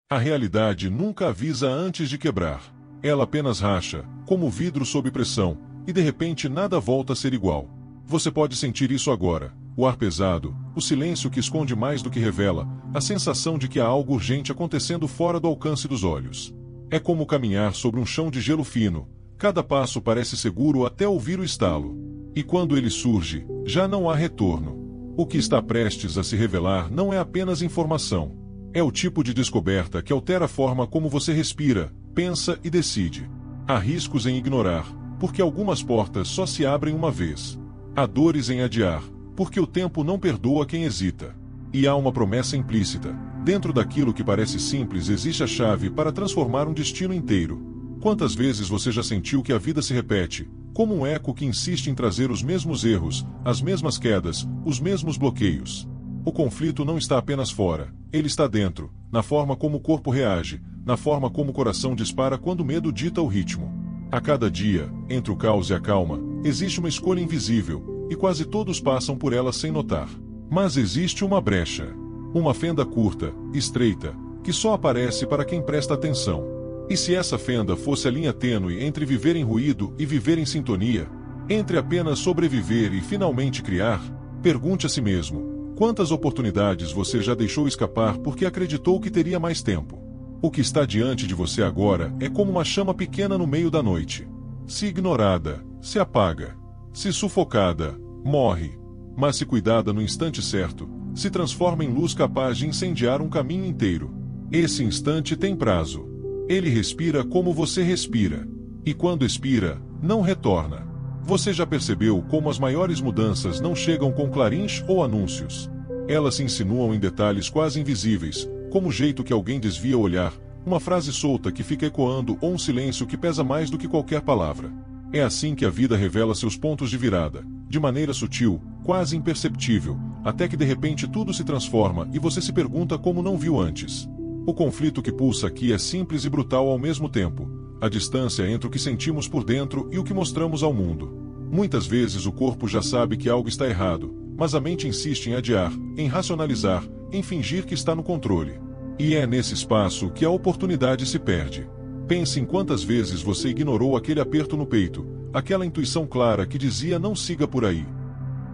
A realidade nunca avisa antes de quebrar. Ela apenas racha, como vidro sob pressão, e de repente nada volta a ser igual. Você pode sentir isso agora: o ar pesado, o silêncio que esconde mais do que revela, a sensação de que há algo urgente acontecendo fora do alcance dos olhos. É como caminhar sobre um chão de gelo fino. Cada passo parece seguro até ouvir o estalo. E quando ele surge, já não há retorno. O que está prestes a se revelar não é apenas informação. É o tipo de descoberta que altera a forma como você respira, pensa e decide. Há riscos em ignorar, porque algumas portas só se abrem uma vez. Há dores em adiar, porque o tempo não perdoa quem hesita. E há uma promessa implícita: dentro daquilo que parece simples existe a chave para transformar um destino inteiro. Quantas vezes você já sentiu que a vida se repete, como um eco que insiste em trazer os mesmos erros, as mesmas quedas, os mesmos bloqueios? O conflito não está apenas fora, ele está dentro, na forma como o corpo reage, na forma como o coração dispara quando o medo dita o ritmo. A cada dia, entre o caos e a calma, existe uma escolha invisível, e quase todos passam por ela sem notar. Mas existe uma brecha. Uma fenda curta, estreita, que só aparece para quem presta atenção. E se essa fenda fosse a linha tênue entre viver em ruído e viver em sintonia, entre apenas sobreviver e finalmente criar, pergunte a si mesmo: quantas oportunidades você já deixou escapar porque acreditou que teria mais tempo? O que está diante de você agora é como uma chama pequena no meio da noite. Se ignorada, se apaga. Se sufocada, morre. Mas se cuidada no instante certo, se transforma em luz capaz de incendiar um caminho inteiro. Esse instante tem prazo. Ele respira como você respira. E quando expira, não retorna. Você já percebeu como as maiores mudanças não chegam com clarins ou anúncios? Elas se insinuam em detalhes quase invisíveis, como o jeito que alguém desvia o olhar, uma frase solta que fica ecoando ou um silêncio que pesa mais do que qualquer palavra. É assim que a vida revela seus pontos de virada, de maneira sutil, quase imperceptível, até que de repente tudo se transforma e você se pergunta como não viu antes. O conflito que pulsa aqui é simples e brutal ao mesmo tempo: a distância entre o que sentimos por dentro e o que mostramos ao mundo. Muitas vezes o corpo já sabe que algo está errado, mas a mente insiste em adiar, em racionalizar, em fingir que está no controle. E é nesse espaço que a oportunidade se perde. Pense em quantas vezes você ignorou aquele aperto no peito, aquela intuição clara que dizia: não siga por aí.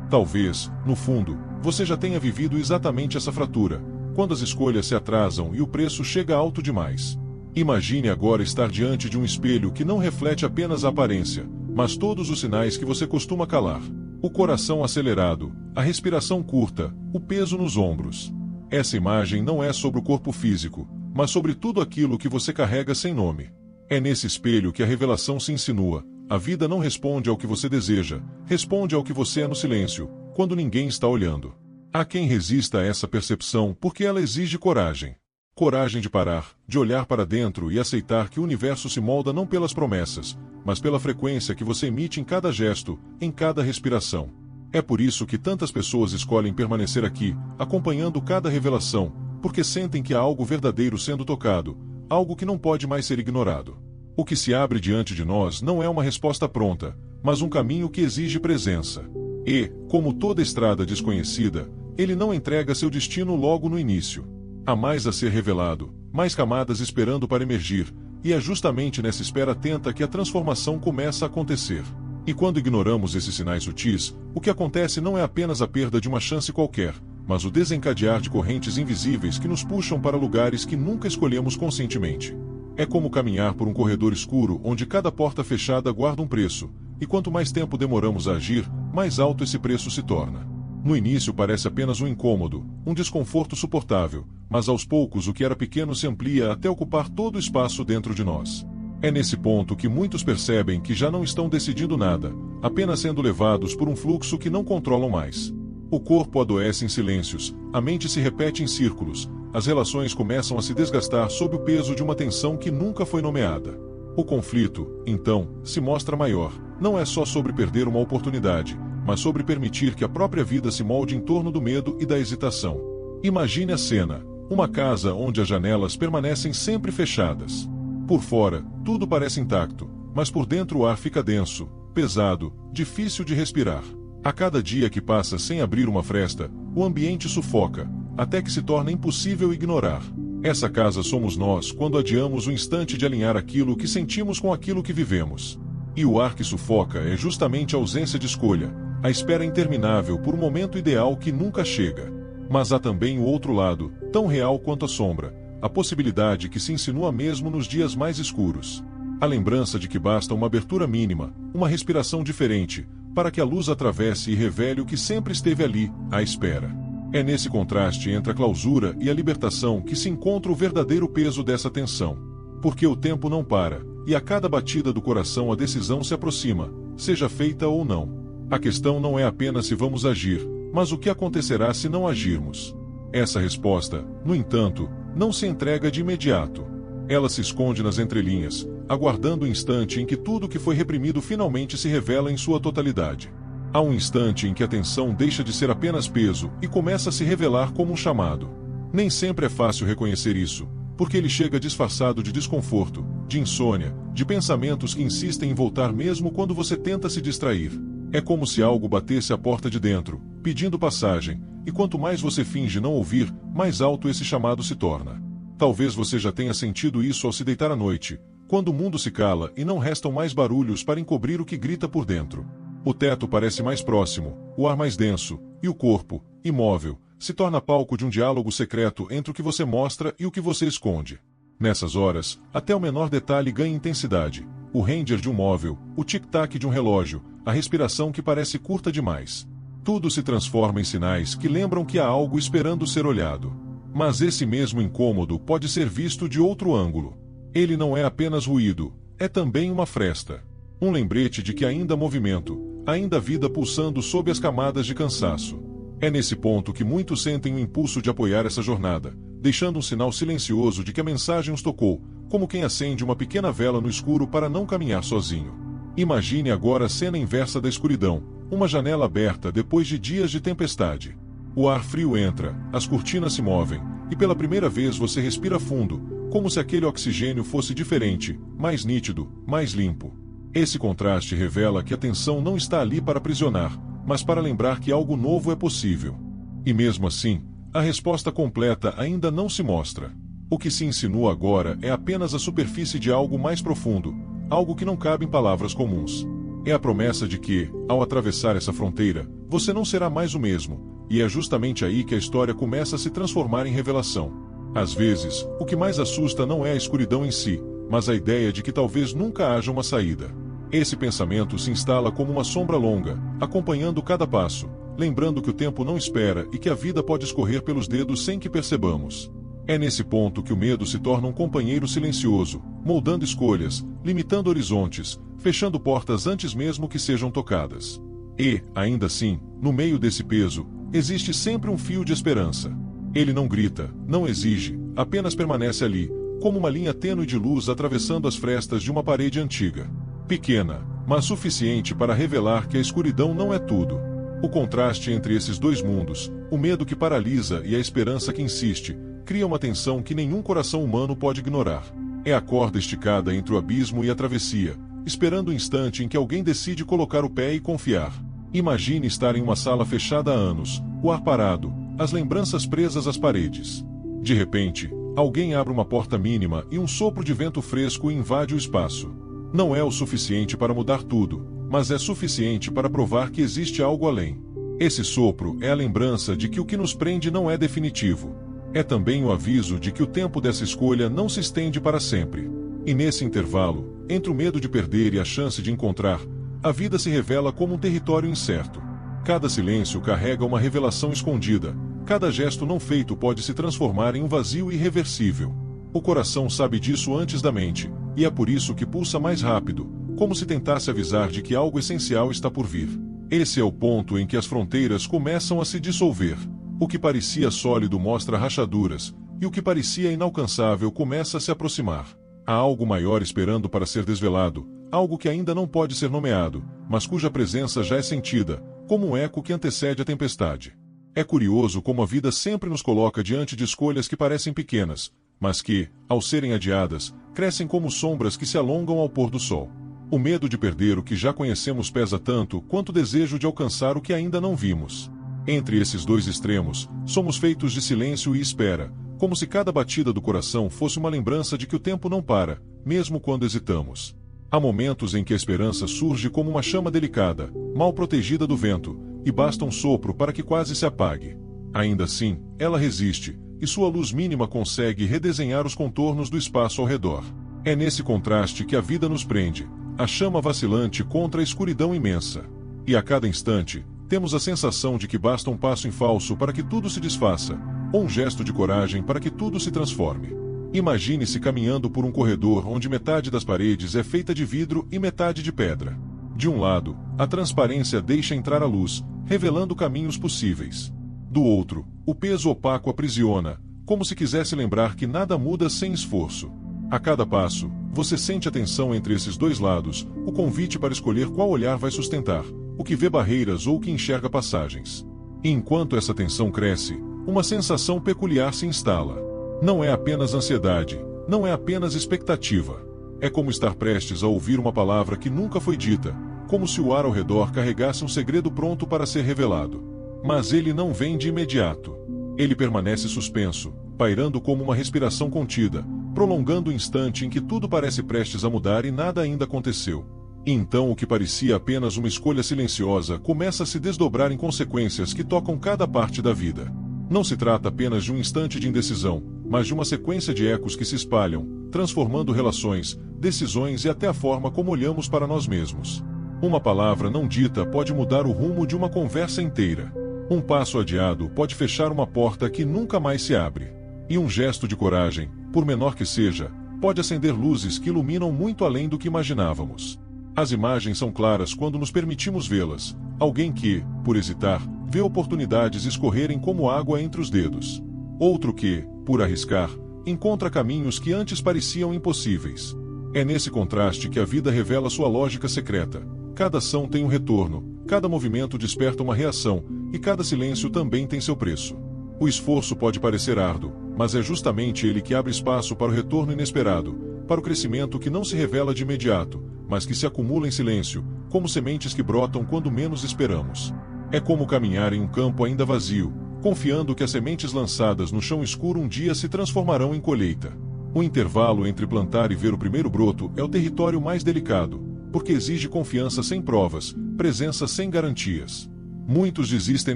Talvez, no fundo, você já tenha vivido exatamente essa fratura, quando as escolhas se atrasam e o preço chega alto demais. Imagine agora estar diante de um espelho que não reflete apenas a aparência, mas todos os sinais que você costuma calar. O coração acelerado, a respiração curta, o peso nos ombros. Essa imagem não é sobre o corpo físico, mas sobre tudo aquilo que você carrega sem nome. É nesse espelho que a revelação se insinua: a vida não responde ao que você deseja, responde ao que você é no silêncio, quando ninguém está olhando. Há quem resista a essa percepção porque ela exige coragem. Coragem de parar, de olhar para dentro e aceitar que o universo se molda não pelas promessas, mas pela frequência que você emite em cada gesto, em cada respiração. É por isso que tantas pessoas escolhem permanecer aqui, acompanhando cada revelação, porque sentem que há algo verdadeiro sendo tocado, algo que não pode mais ser ignorado. O que se abre diante de nós não é uma resposta pronta, mas um caminho que exige presença. E, como toda estrada desconhecida, ele não entrega seu destino logo no início. Há mais a ser revelado, mais camadas esperando para emergir, e é justamente nessa espera atenta que a transformação começa a acontecer. E quando ignoramos esses sinais sutis, o que acontece não é apenas a perda de uma chance qualquer, mas o desencadear de correntes invisíveis que nos puxam para lugares que nunca escolhemos conscientemente. É como caminhar por um corredor escuro onde cada porta fechada guarda um preço, e quanto mais tempo demoramos a agir, mais alto esse preço se torna. No início parece apenas um incômodo, um desconforto suportável, mas aos poucos o que era pequeno se amplia até ocupar todo o espaço dentro de nós. É nesse ponto que muitos percebem que já não estão decidindo nada, apenas sendo levados por um fluxo que não controlam mais. O corpo adoece em silêncios, a mente se repete em círculos, as relações começam a se desgastar sob o peso de uma tensão que nunca foi nomeada. O conflito, então, se mostra maior. Não é só sobre perder uma oportunidade, mas sobre permitir que a própria vida se molde em torno do medo e da hesitação. Imagine a cena: uma casa onde as janelas permanecem sempre fechadas. Por fora, tudo parece intacto, mas por dentro o ar fica denso, pesado, difícil de respirar. A cada dia que passa sem abrir uma fresta, o ambiente sufoca, até que se torna impossível ignorar. Essa casa somos nós quando adiamos o instante de alinhar aquilo que sentimos com aquilo que vivemos. E o ar que sufoca é justamente a ausência de escolha, a espera interminável por um momento ideal que nunca chega. Mas há também o outro lado, tão real quanto a sombra, a possibilidade que se insinua mesmo nos dias mais escuros. A lembrança de que basta uma abertura mínima, uma respiração diferente, para que a luz atravesse e revele o que sempre esteve ali, à espera. É nesse contraste entre a clausura e a libertação que se encontra o verdadeiro peso dessa tensão. Porque o tempo não para, e a cada batida do coração a decisão se aproxima, seja feita ou não. A questão não é apenas se vamos agir, mas o que acontecerá se não agirmos. Essa resposta, no entanto, não se entrega de imediato. Ela se esconde nas entrelinhas, aguardando o instante em que tudo que foi reprimido finalmente se revela em sua totalidade. Há um instante em que a tensão deixa de ser apenas peso e começa a se revelar como um chamado. Nem sempre é fácil reconhecer isso, porque ele chega disfarçado de desconforto, de insônia, de pensamentos que insistem em voltar mesmo quando você tenta se distrair. É como se algo batesse à porta de dentro, pedindo passagem, e quanto mais você finge não ouvir, mais alto esse chamado se torna. Talvez você já tenha sentido isso ao se deitar à noite, quando o mundo se cala e não restam mais barulhos para encobrir o que grita por dentro. O teto parece mais próximo, o ar mais denso, e o corpo, imóvel, se torna palco de um diálogo secreto entre o que você mostra e o que você esconde. Nessas horas, até o menor detalhe ganha intensidade. O ranger de um móvel, o tic-tac de um relógio, a respiração que parece curta demais. Tudo se transforma em sinais que lembram que há algo esperando ser olhado. Mas esse mesmo incômodo pode ser visto de outro ângulo. Ele não é apenas ruído, é também uma fresta. Um lembrete de que ainda há movimento, ainda há vida pulsando sob as camadas de cansaço. É nesse ponto que muitos sentem o impulso de apoiar essa jornada, deixando um sinal silencioso de que a mensagem os tocou, como quem acende uma pequena vela no escuro para não caminhar sozinho. Imagine agora a cena inversa da escuridão, uma janela aberta depois de dias de tempestade. O ar frio entra, as cortinas se movem, e pela primeira vez você respira fundo, como se aquele oxigênio fosse diferente, mais nítido, mais limpo. Esse contraste revela que a tensão não está ali para aprisionar, mas para lembrar que algo novo é possível. E mesmo assim, a resposta completa ainda não se mostra. O que se insinua agora é apenas a superfície de algo mais profundo, algo que não cabe em palavras comuns. É a promessa de que, ao atravessar essa fronteira, você não será mais o mesmo, e é justamente aí que a história começa a se transformar em revelação. Às vezes, o que mais assusta não é a escuridão em si, mas a ideia de que talvez nunca haja uma saída. Esse pensamento se instala como uma sombra longa, acompanhando cada passo, lembrando que o tempo não espera e que a vida pode escorrer pelos dedos sem que percebamos. É nesse ponto que o medo se torna um companheiro silencioso, moldando escolhas, limitando horizontes, fechando portas antes mesmo que sejam tocadas. E, ainda assim, no meio desse peso, existe sempre um fio de esperança. Ele não grita, não exige, apenas permanece ali, como uma linha tênue de luz atravessando as frestas de uma parede antiga. Pequena, mas suficiente para revelar que a escuridão não é tudo. O contraste entre esses dois mundos, o medo que paralisa e a esperança que insiste, cria uma tensão que nenhum coração humano pode ignorar. É a corda esticada entre o abismo e a travessia, esperando o instante em que alguém decide colocar o pé e confiar. Imagine estar em uma sala fechada há anos, o ar parado, as lembranças presas às paredes. De repente, alguém abre uma porta mínima e um sopro de vento fresco invade o espaço. Não é o suficiente para mudar tudo, mas é suficiente para provar que existe algo além. Esse sopro é a lembrança de que o que nos prende não é definitivo. É também o aviso de que o tempo dessa escolha não se estende para sempre. E nesse intervalo, entre o medo de perder e a chance de encontrar, a vida se revela como um território incerto. Cada silêncio carrega uma revelação escondida, cada gesto não feito pode se transformar em um vazio irreversível. O coração sabe disso antes da mente, e é por isso que pulsa mais rápido, como se tentasse avisar de que algo essencial está por vir. Esse é o ponto em que as fronteiras começam a se dissolver. O que parecia sólido mostra rachaduras, e o que parecia inalcançável começa a se aproximar. Há algo maior esperando para ser desvelado, algo que ainda não pode ser nomeado, mas cuja presença já é sentida, como um eco que antecede a tempestade. É curioso como a vida sempre nos coloca diante de escolhas que parecem pequenas, mas que, ao serem adiadas, crescem como sombras que se alongam ao pôr do sol. O medo de perder o que já conhecemos pesa tanto quanto o desejo de alcançar o que ainda não vimos. Entre esses dois extremos, somos feitos de silêncio e espera, como se cada batida do coração fosse uma lembrança de que o tempo não para, mesmo quando hesitamos. Há momentos em que a esperança surge como uma chama delicada, mal protegida do vento, e basta um sopro para que quase se apague. Ainda assim, ela resiste, e sua luz mínima consegue redesenhar os contornos do espaço ao redor. É nesse contraste que a vida nos prende, a chama vacilante contra a escuridão imensa. E a cada instante, temos a sensação de que basta um passo em falso para que tudo se desfaça, ou um gesto de coragem para que tudo se transforme. Imagine-se caminhando por um corredor onde metade das paredes é feita de vidro e metade de pedra. De um lado, a transparência deixa entrar a luz, revelando caminhos possíveis. Do outro, o peso opaco aprisiona, como se quisesse lembrar que nada muda sem esforço. A cada passo, você sente a tensão entre esses dois lados, o convite para escolher qual olhar vai sustentar, o que vê barreiras ou o que enxerga passagens. E enquanto essa tensão cresce, uma sensação peculiar se instala. Não é apenas ansiedade, não é apenas expectativa. É como estar prestes a ouvir uma palavra que nunca foi dita, como se o ar ao redor carregasse um segredo pronto para ser revelado. Mas ele não vem de imediato. Ele permanece suspenso, pairando como uma respiração contida, prolongando o instante em que tudo parece prestes a mudar e nada ainda aconteceu. E então o que parecia apenas uma escolha silenciosa começa a se desdobrar em consequências que tocam cada parte da vida. Não se trata apenas de um instante de indecisão, mas de uma sequência de ecos que se espalham, transformando relações, decisões e até a forma como olhamos para nós mesmos. Uma palavra não dita pode mudar o rumo de uma conversa inteira. Um passo adiado pode fechar uma porta que nunca mais se abre. E um gesto de coragem, por menor que seja, pode acender luzes que iluminam muito além do que imaginávamos. As imagens são claras quando nos permitimos vê-las. Alguém que, por hesitar, vê oportunidades escorrerem como água entre os dedos. Outro que, por arriscar, encontra caminhos que antes pareciam impossíveis. É nesse contraste que a vida revela sua lógica secreta. Cada ação tem um retorno, cada movimento desperta uma reação, e cada silêncio também tem seu preço. O esforço pode parecer árduo, mas é justamente ele que abre espaço para o retorno inesperado, para o crescimento que não se revela de imediato, mas que se acumula em silêncio, como sementes que brotam quando menos esperamos. É como caminhar em um campo ainda vazio, confiando que as sementes lançadas no chão escuro um dia se transformarão em colheita. O intervalo entre plantar e ver o primeiro broto é o território mais delicado, porque exige confiança sem provas, presença sem garantias. Muitos desistem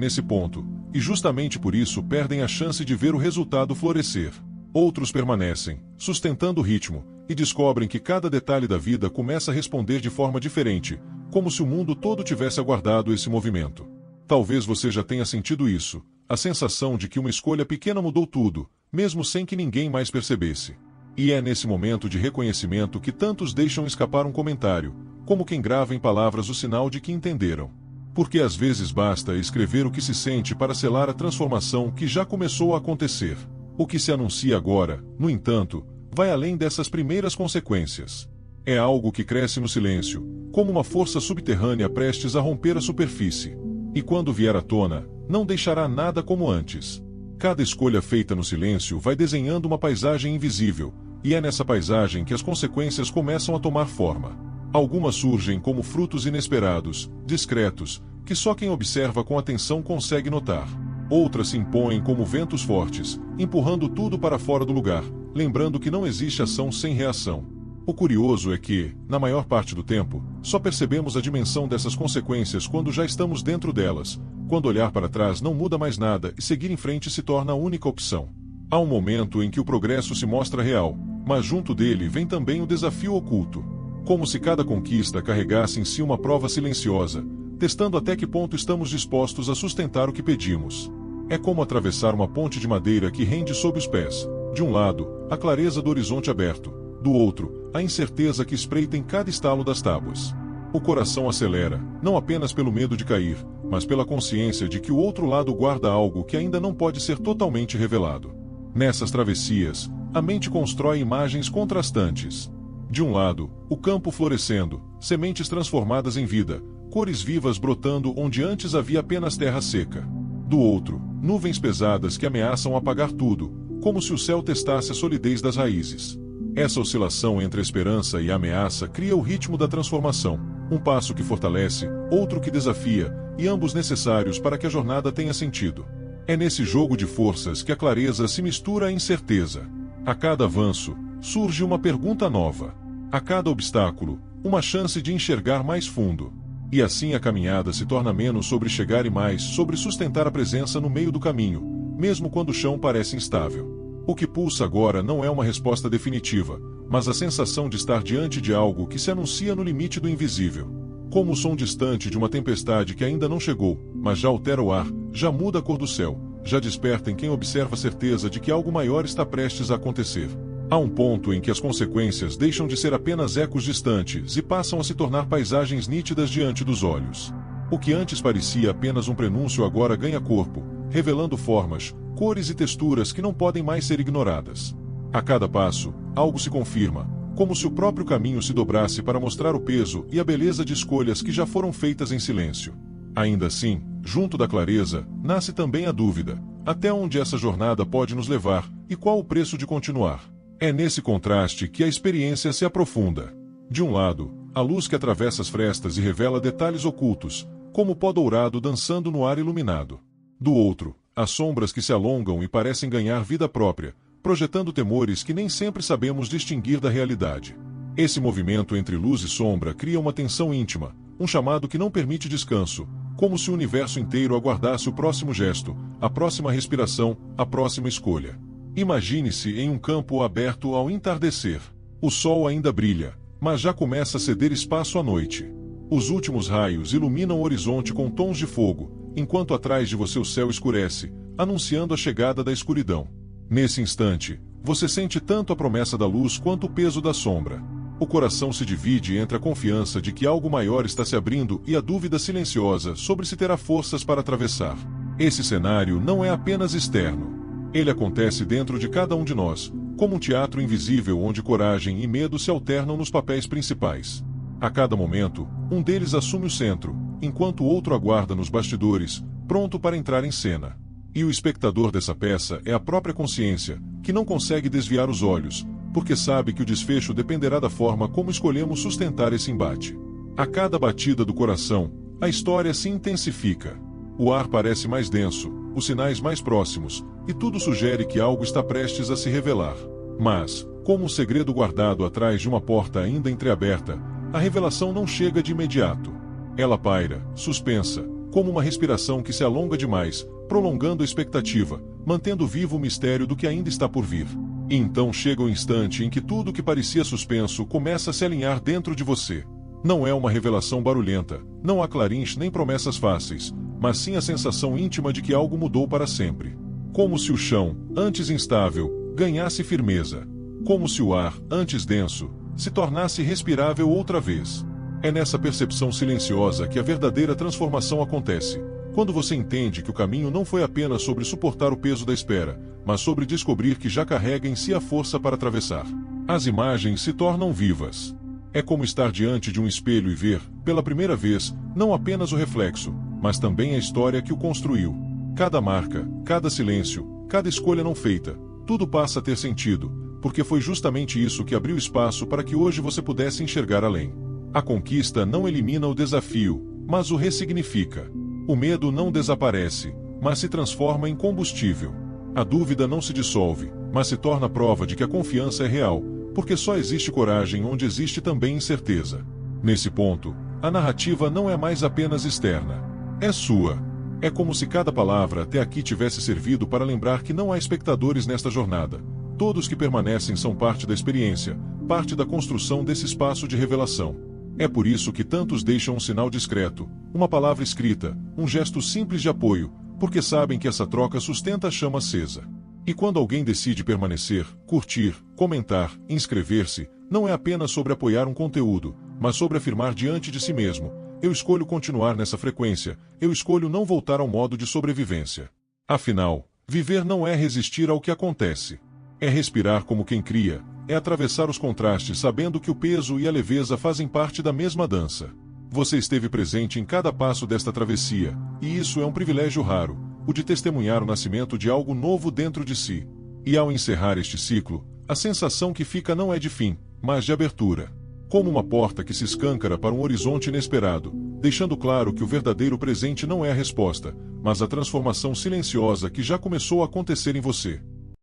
nesse ponto, e justamente por isso perdem a chance de ver o resultado florescer. Outros permanecem, sustentando o ritmo, e descobrem que cada detalhe da vida começa a responder de forma diferente, como se o mundo todo tivesse aguardado esse movimento. Talvez você já tenha sentido isso, a sensação de que uma escolha pequena mudou tudo, mesmo sem que ninguém mais percebesse. E é nesse momento de reconhecimento que tantos deixam escapar um comentário, como quem grava em palavras o sinal de que entenderam. Porque às vezes basta escrever o que se sente para selar a transformação que já começou a acontecer. O que se anuncia agora, no entanto, vai além dessas primeiras consequências. É algo que cresce no silêncio, como uma força subterrânea prestes a romper a superfície. E quando vier à tona, não deixará nada como antes. Cada escolha feita no silêncio vai desenhando uma paisagem invisível, e é nessa paisagem que as consequências começam a tomar forma. Algumas surgem como frutos inesperados, discretos, que só quem observa com atenção consegue notar. Outras se impõem como ventos fortes, empurrando tudo para fora do lugar, lembrando que não existe ação sem reação. O curioso é que, na maior parte do tempo, só percebemos a dimensão dessas consequências quando já estamos dentro delas, quando olhar para trás não muda mais nada e seguir em frente se torna a única opção. Há um momento em que o progresso se mostra real, mas junto dele vem também o desafio oculto. Como se cada conquista carregasse em si uma prova silenciosa, testando até que ponto estamos dispostos a sustentar o que pedimos. É como atravessar uma ponte de madeira que rende sob os pés. De um lado, a clareza do horizonte aberto. Do outro, a incerteza que espreita em cada estalo das tábuas. O coração acelera, não apenas pelo medo de cair, mas pela consciência de que o outro lado guarda algo que ainda não pode ser totalmente revelado. Nessas travessias, a mente constrói imagens contrastantes. De um lado, o campo florescendo, sementes transformadas em vida, cores vivas brotando onde antes havia apenas terra seca. Do outro, nuvens pesadas que ameaçam apagar tudo, como se o céu testasse a solidez das raízes. Essa oscilação entre a esperança e a ameaça cria o ritmo da transformação, um passo que fortalece, outro que desafia, e ambos necessários para que a jornada tenha sentido. É nesse jogo de forças que a clareza se mistura à incerteza. A cada avanço, surge uma pergunta nova. A cada obstáculo, uma chance de enxergar mais fundo. E assim a caminhada se torna menos sobre chegar e mais sobre sustentar a presença no meio do caminho, mesmo quando o chão parece instável. O que pulsa agora não é uma resposta definitiva, mas a sensação de estar diante de algo que se anuncia no limite do invisível. Como o som distante de uma tempestade que ainda não chegou, mas já altera o ar, já muda a cor do céu, já desperta em quem observa a certeza de que algo maior está prestes a acontecer. Há um ponto em que as consequências deixam de ser apenas ecos distantes e passam a se tornar paisagens nítidas diante dos olhos. O que antes parecia apenas um prenúncio agora ganha corpo, revelando formas, cores e texturas que não podem mais ser ignoradas. A cada passo, algo se confirma, como se o próprio caminho se dobrasse para mostrar o peso e a beleza de escolhas que já foram feitas em silêncio. Ainda assim, junto da clareza, nasce também a dúvida: até onde essa jornada pode nos levar, e qual o preço de continuar? É nesse contraste que a experiência se aprofunda. De um lado, a luz que atravessa as frestas e revela detalhes ocultos, como o pó dourado dançando no ar iluminado. Do outro, as sombras que se alongam e parecem ganhar vida própria, projetando temores que nem sempre sabemos distinguir da realidade. Esse movimento entre luz e sombra cria uma tensão íntima, um chamado que não permite descanso, como se o universo inteiro aguardasse o próximo gesto, a próxima respiração, a próxima escolha. Imagine-se em um campo aberto ao entardecer. O sol ainda brilha, mas já começa a ceder espaço à noite. Os últimos raios iluminam o horizonte com tons de fogo, enquanto atrás de você o céu escurece, anunciando a chegada da escuridão. Nesse instante, você sente tanto a promessa da luz quanto o peso da sombra. O coração se divide entre a confiança de que algo maior está se abrindo e a dúvida silenciosa sobre se terá forças para atravessar. Esse cenário não é apenas externo. Ele acontece dentro de cada um de nós, como um teatro invisível onde coragem e medo se alternam nos papéis principais. A cada momento, um deles assume o centro, enquanto o outro aguarda nos bastidores, pronto para entrar em cena. E o espectador dessa peça é a própria consciência, que não consegue desviar os olhos, porque sabe que o desfecho dependerá da forma como escolhemos sustentar esse embate. A cada batida do coração, a história se intensifica. O ar parece mais denso, os sinais mais próximos, e tudo sugere que algo está prestes a se revelar. Mas, como um segredo guardado atrás de uma porta ainda entreaberta, a revelação não chega de imediato. Ela paira, suspensa, como uma respiração que se alonga demais, prolongando a expectativa, mantendo vivo o mistério do que ainda está por vir. E então chega o instante em que tudo que parecia suspenso começa a se alinhar dentro de você. Não é uma revelação barulhenta, não há clarins nem promessas fáceis, mas sim a sensação íntima de que algo mudou para sempre. Como se o chão, antes instável, ganhasse firmeza. Como se o ar, antes denso, se tornasse respirável outra vez. É nessa percepção silenciosa que a verdadeira transformação acontece, quando você entende que o caminho não foi apenas sobre suportar o peso da espera, mas sobre descobrir que já carrega em si a força para atravessar. As imagens se tornam vivas. É como estar diante de um espelho e ver, pela primeira vez, não apenas o reflexo, mas também a história que o construiu. Cada marca, cada silêncio, cada escolha não feita, tudo passa a ter sentido, porque foi justamente isso que abriu espaço para que hoje você pudesse enxergar além. A conquista não elimina o desafio, mas o ressignifica. O medo não desaparece, mas se transforma em combustível. A dúvida não se dissolve, mas se torna prova de que a confiança é real, porque só existe coragem onde existe também incerteza. Nesse ponto, a narrativa não é mais apenas externa. É sua. É como se cada palavra até aqui tivesse servido para lembrar que não há espectadores nesta jornada. Todos que permanecem são parte da experiência, parte da construção desse espaço de revelação. É por isso que tantos deixam um sinal discreto, uma palavra escrita, um gesto simples de apoio, porque sabem que essa troca sustenta a chama acesa. E quando alguém decide permanecer, curtir, comentar, inscrever-se, não é apenas sobre apoiar um conteúdo, mas sobre afirmar diante de si mesmo: eu escolho continuar nessa frequência, eu escolho não voltar ao modo de sobrevivência. Afinal, viver não é resistir ao que acontece. É respirar como quem cria, é atravessar os contrastes sabendo que o peso e a leveza fazem parte da mesma dança. Você esteve presente em cada passo desta travessia, e isso é um privilégio raro, o de testemunhar o nascimento de algo novo dentro de si. E ao encerrar este ciclo, a sensação que fica não é de fim, mas de abertura. como uma porta que se escancara para um horizonte inesperado, deixando claro que o verdadeiro presente não é a resposta, mas a transformação silenciosa que já começou a acontecer em você.